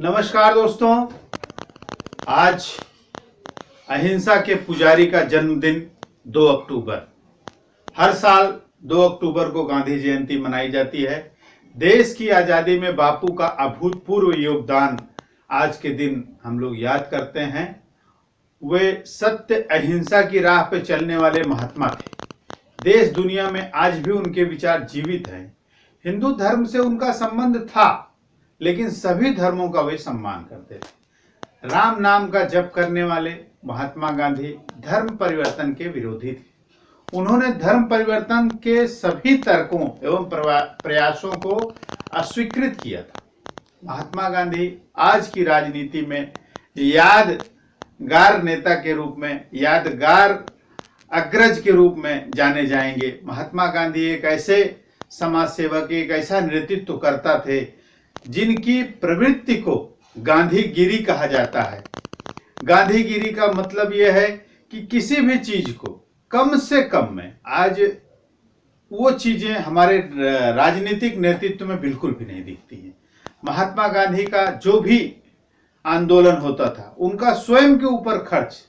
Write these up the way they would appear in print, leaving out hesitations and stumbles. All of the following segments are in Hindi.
नमस्कार दोस्तों, आज अहिंसा के पुजारी का जन्मदिन 2 अक्टूबर। हर साल 2 अक्टूबर को गांधी जयंती मनाई जाती है। देश की आज़ादी में बापू का अभूतपूर्व योगदान आज के दिन हम लोग याद करते हैं। वे सत्य अहिंसा की राह पे चलने वाले महात्मा थे। देश दुनिया में आज भी उनके विचार जीवित हैं। हिंदू धर्म से उनका संबंध था, लेकिन सभी धर्मों का वे सम्मान करते थे। राम नाम का जप करने वाले महात्मा गांधी धर्म परिवर्तन के विरोधी थे। उन्होंने धर्म परिवर्तन के सभी तर्कों एवं प्रयासों को अस्वीकृत किया था। महात्मा गांधी आज की राजनीति में यादगार नेता के रूप में, यादगार अग्रज के रूप में जाने जाएंगे। महात्मा गांधी एक ऐसे समाज सेवक, एक ऐसा नेतृत्व करता थे जिनकी प्रवृत्ति को गांधीगिरी कहा जाता है। गांधीगिरी का मतलब यह है कि किसी भी चीज को कम से कम में, आज वो चीजें हमारे राजनीतिक नेतृत्व में बिल्कुल भी नहीं दिखती हैं। महात्मा गांधी का जो भी आंदोलन होता था, उनका स्वयं के ऊपर खर्च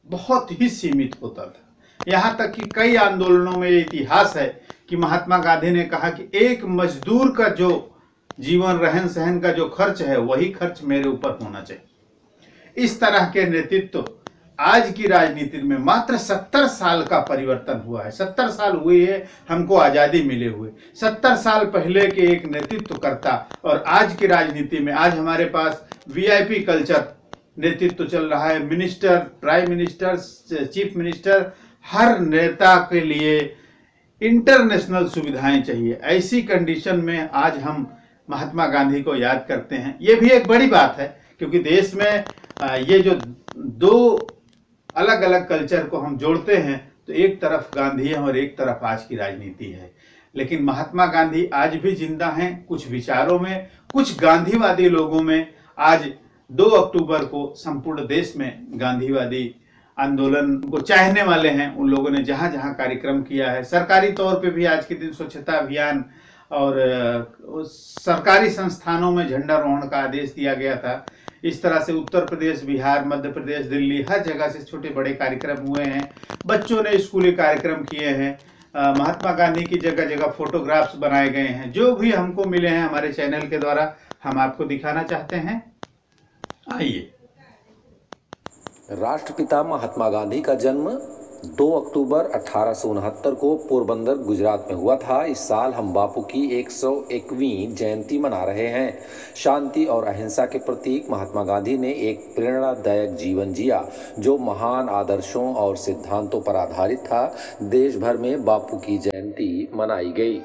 बहुत ही सीमित होता था। यहाँ तक कि कई आंदोलनों में ये इतिहास है कि महात्मा गांधी ने कहा कि एक मजदूर का जो जीवन रहन सहन का जो खर्च है, वही खर्च मेरे ऊपर होना चाहिए। इस तरह के नेतृत्व आज की राजनीति में मात्र 70 साल का परिवर्तन हुआ है। 70 साल हुए है हमको आजादी मिले हुए। 70 साल पहले के एक नेतृत्वकर्ता और आज की राजनीति में आज हमारे पास वीआईपी कल्चर नेतृत्व चल रहा है। Minister, prime minister, chief minister, हर नेता के लिए इंटरनेशनल सुविधाएं चाहिए। ऐसी कंडीशन में आज हम महात्मा गांधी को याद करते हैं। ये भी एक बड़ी बात है, क्योंकि देश में ये जो दो अलग अलग कल्चर को हम जोड़ते हैं, तो एक तरफ गांधी है और एक तरफ आज की राजनीति है। लेकिन महात्मा गांधी आज भी जिंदा हैं, कुछ विचारों में, कुछ गांधीवादी लोगों में। आज 2 अक्टूबर को संपूर्ण देश में गांधीवादी आंदोलन को चाहने वाले हैं। उन लोगों ने जहां जहां कार्यक्रम किया है, सरकारी तौर पे भी आज के दिन स्वच्छता अभियान और सरकारी संस्थानों में झंडारोहण का आदेश दिया गया था। इस तरह से उत्तर प्रदेश, बिहार, मध्य प्रदेश, दिल्ली, हर जगह से छोटे बड़े कार्यक्रम हुए हैं। बच्चों ने स्कूली कार्यक्रम किए हैं। महात्मा गांधी की जगह जगह फोटोग्राफ्स बनाए गए हैं। जो भी हमको मिले हैं हमारे चैनल के द्वारा हम आपको दिखाना चाहते हैं। आइए। राष्ट्रपिता महात्मा गांधी का जन्म 2 अक्टूबर 1869 को पोरबंदर, गुजरात में हुआ था। इस साल हम बापू की 101वीं जयंती मना रहे हैं। शांति और अहिंसा के प्रतीक महात्मा गांधी ने एक प्रेरणादायक जीवन जिया जो महान आदर्शों और सिद्धांतों पर आधारित था। देश भर में बापू की जयंती मनाई गई।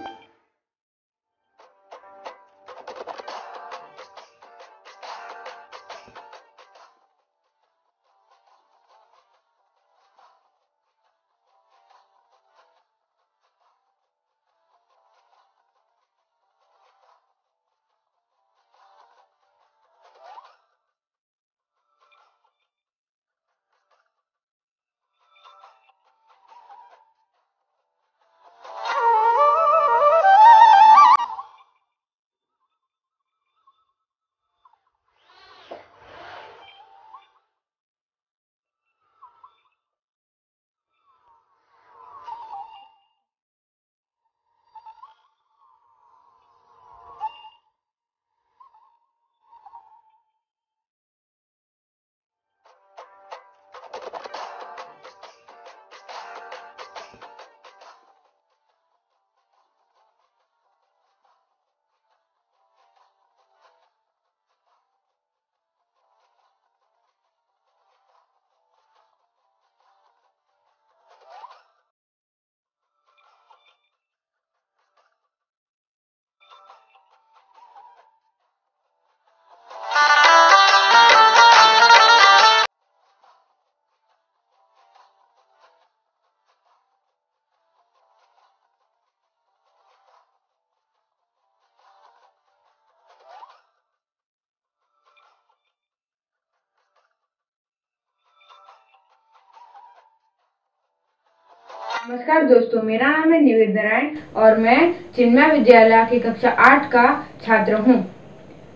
नमस्कार दोस्तों, मेरा नाम है निवेद नारायण और मैं चिन्मय विद्यालय की कक्षा 8 का छात्र हूँ।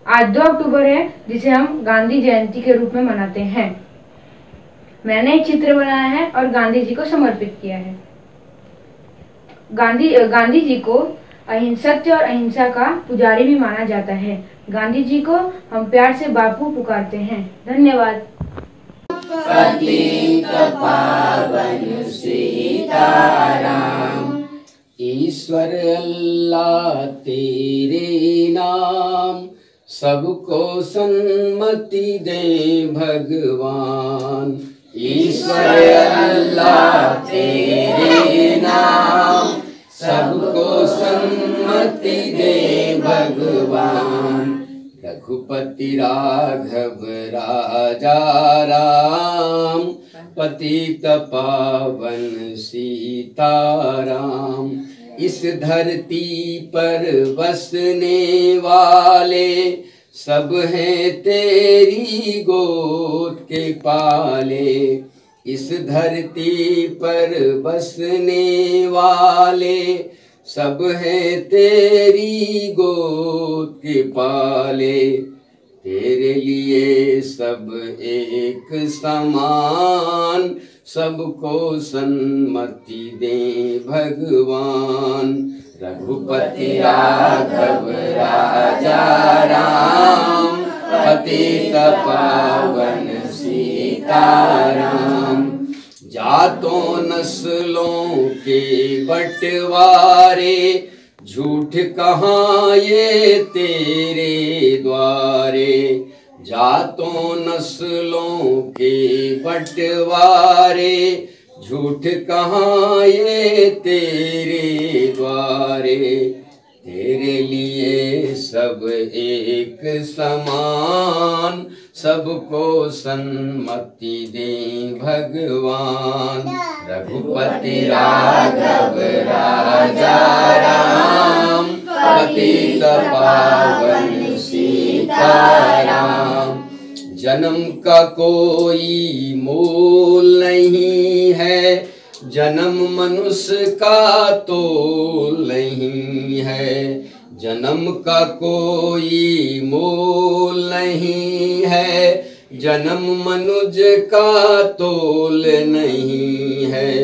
आज 2 अक्टूबर है, जिसे हम गांधी जयंती के रूप में मनाते हैं। मैंने एक चित्र बनाया है और गांधी जी को समर्पित किया है। गांधी जी को अहिंसक और अहिंसा का पुजारी भी माना जाता है। गांधी जी को हम प्यार से बापू पुकारते हैं। धन्यवाद। पतित पावन सीताराम, ईश्वर अल्लाह तेरे नाम, सबको सन्मति दे भगवान। ईश्वर अल्लाह तेरे नाम, सबको सन्मति दे भगवान। रघुपति राघव राजा राम, पतित पावन सीताराम। इस धरती पर बसने वाले सब हैं तेरी गोद के पाले। इस धरती पर बसने वाले सब हैं तेरी गोद के पाले। तेरे लिए सब एक समान, सबको सन्मति दे भगवान। रघुपति राघव राजा राम, पतित पावन सीताराम। जातों नस्लों के बंटवारे, झूठ कहाँ ये तेरे द्वारे। जातों नस्लों के बंटवारे, झूठ कहाँ ये तेरे द्वारे। तेरे लिए सब एक समान, सबको सन्मति दे भगवान। रघुपति राघव राजा राम, पतित पावन सीताराम। जन्म का कोई मोल नहीं है, जन्म मनुष्य का तोल नहीं है। जन्म का कोई मोल नहीं है, जन्म मनुष्य का तोल नहीं है।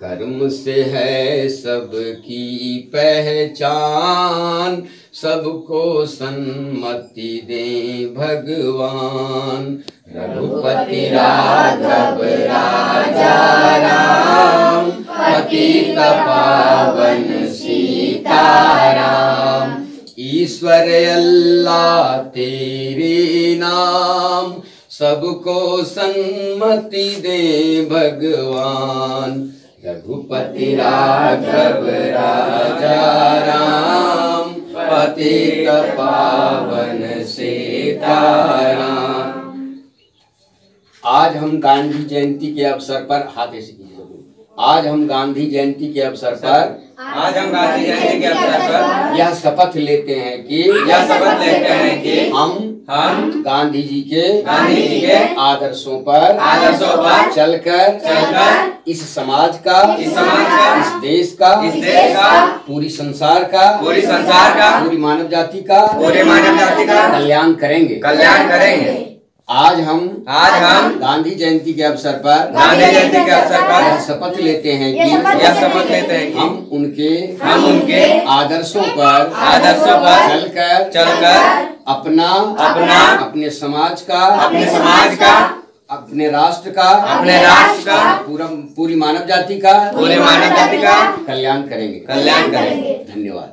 कर्म से है सबकी पहचान, सबको सन्मति दे भगवान। रघुपति राघव राजा राम, पतित पावन सीताराम। ईश्वर अल्लाह तेरे नाम, सबको सन्मति दे भगवान। रघुपति राघव राजा राम, पतित पावन सीताराम। आज हम गांधी जयंती के अवसर पर हाथ ऐसे कीजिए। आज हम गांधी जयंती के अवसर पर यह शपथ लेते हैं कि हम गांधी जी के आदर्शों पर चलकर इस समाज का, इस देश का, पूरी संसार का, पूरी मानव जाति का कल्याण करेंगे। आज हम गांधी जयंती के अवसर पर यह शपथ लेते हैं कि हम उनके आदर्शों पर चलकर अपने समाज का, अपने राष्ट्र का, पूरी मानव जाति का कल्याण करेंगे। धन्यवाद।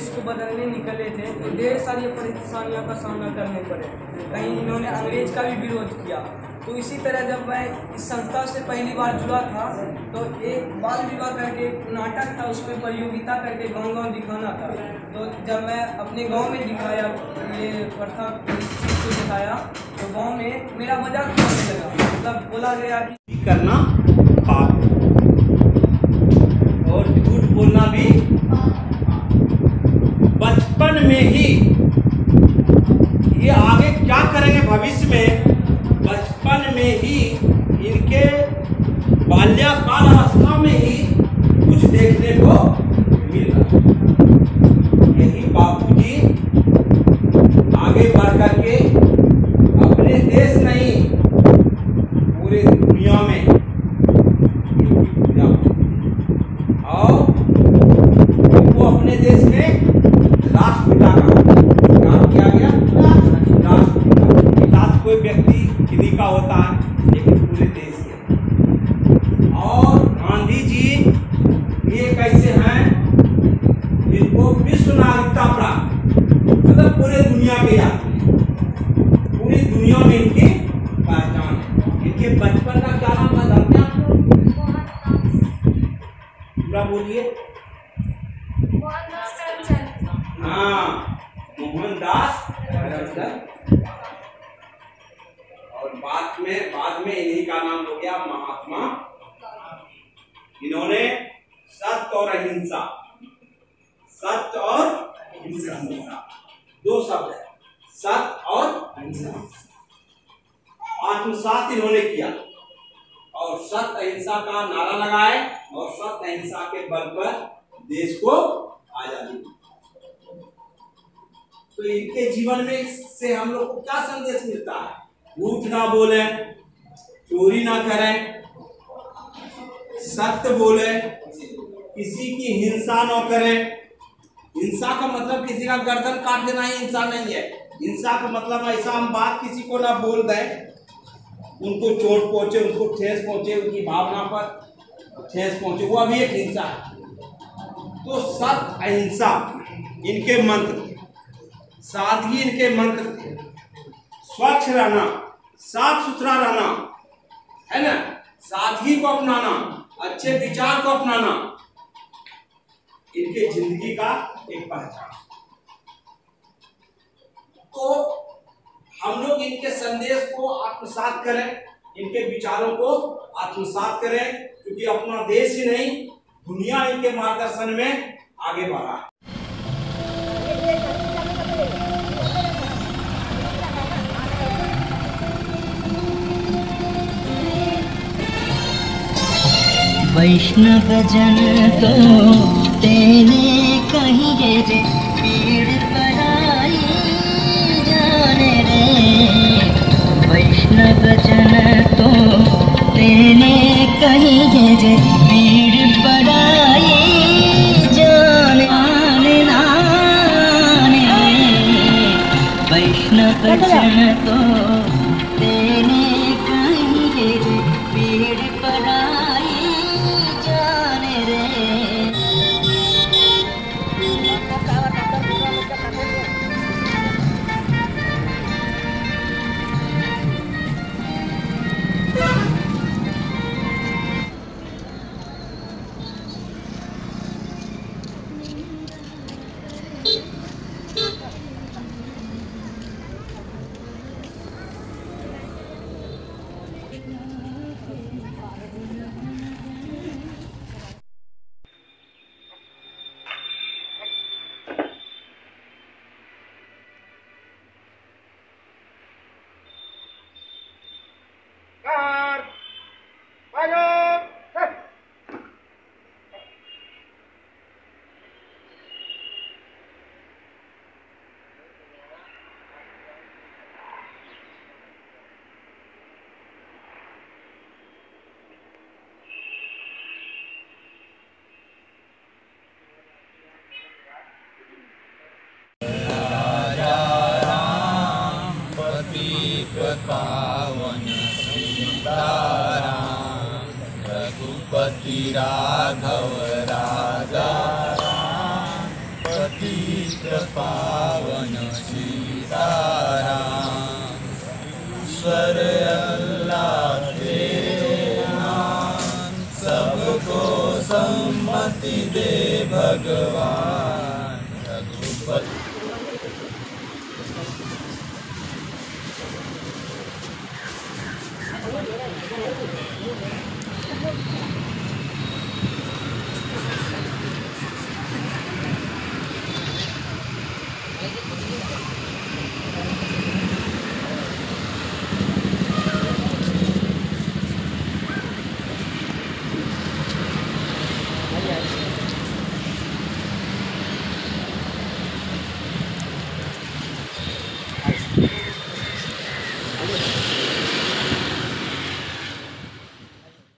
देश को बदलने निकले थे तो ढेर सारी परेशानियों का सामना करने पड़े। कहीं इन्होंने अंग्रेज का भी विरोध किया। तो इसी तरह जब मैं इस संस्था से पहली बार जुड़ा था तो एक बाल विवाह करके एक नाटक था, उसमें प्रतियोगिता करके गाँव दिखाना था। तो जब मैं अपने गांव में दिखाया, ये प्रथा इस चीज़ को दिखाया, तो गांव में मेरा मजाक उड़ाने लगा। मतलब बोला गया कि करना पाप और झूठ बोलना भी बचपन में ही। ये आगे क्या करेंगे भविष्य में, बचपन में ही इनके बाल्यकाल अवस्था में ही कुछ देखने को मिल रहा। यही बापूजी आगे बढ़ करके अपने देश नहीं पूरे दुनिया में इनकी पूजा और इनको अपने देश में राष्ट्रपिता का नाम किया गया। राष्ट्रपिता कोई व्यक्ति किन्हीं का होता है, लेकिन पूरे देश के। और गांधी जी ये कैसे हैं, इनको विश्व नागरिकता प्राप्त, मतलब पूरे दुनिया के याद, पूरी दुनिया में इनकी पहचान है। इनके बचपन का क्या नाम था जानते हैं आप? पूरा बोलिए। हाँ, मोहनदास करमचंद। और बाद में इन्हीं का नाम हो गया महात्मा। इन्होंने सत्य और अहिंसा, सत्य और अहिंसा दो शब्द है, सत्य और अहिंसा। आत्मसात इन्होंने किया और सत्य अहिंसा का नारा लगाए और सत्य अहिंसा के बल पर देश को आजादी दी। तो इनके जीवन में से हम लोग को क्या संदेश मिलता है? झूठ ना बोले, चोरी ना करें, सत्य बोले, किसी की हिंसा न करें। हिंसा का मतलब किसी का गर्दन काट देना ही हिंसा नहीं है। हिंसा का मतलब ऐसा हम बात किसी को ना बोल दें, उनको चोट पहुंचे, उनको ठेस पहुंचे, उनकी भावना पर ठेस पहुंचे, वो अभी एक हिंसा है। तो सत्य अहिंसा इनके मंत्र थे, सादगी इनके मंत्र थे, स्वच्छ रहना, साफ सुथरा रहना, है ना, सादगी को अपनाना, अच्छे विचार को अपनाना, इनके जिंदगी का एक पहचान। तो हम लोग इनके संदेश को आत्मसात करें, इनके विचारों को आत्मसात करें, क्योंकि अपना देश ही नहीं दुनिया इनके मार्गदर्शन में आगे बढ़ा है। वैष्णव जन तो तेने कहिए रे, पीड़ पराई जाने रे। वैष्णव जन तो तेने कहिए रे, पीड़ पराई जाने नाने रे। वैष्णव जन तो तेने कहिए रे, पीड़ पराई जाने रे। पावन सीताराम, रघुपति राघव राजा राम। पतित पावन सीताराम। ईश्वर अल्लाह तेरे नाम, सबको सम्मति दे भगवान। रघुपति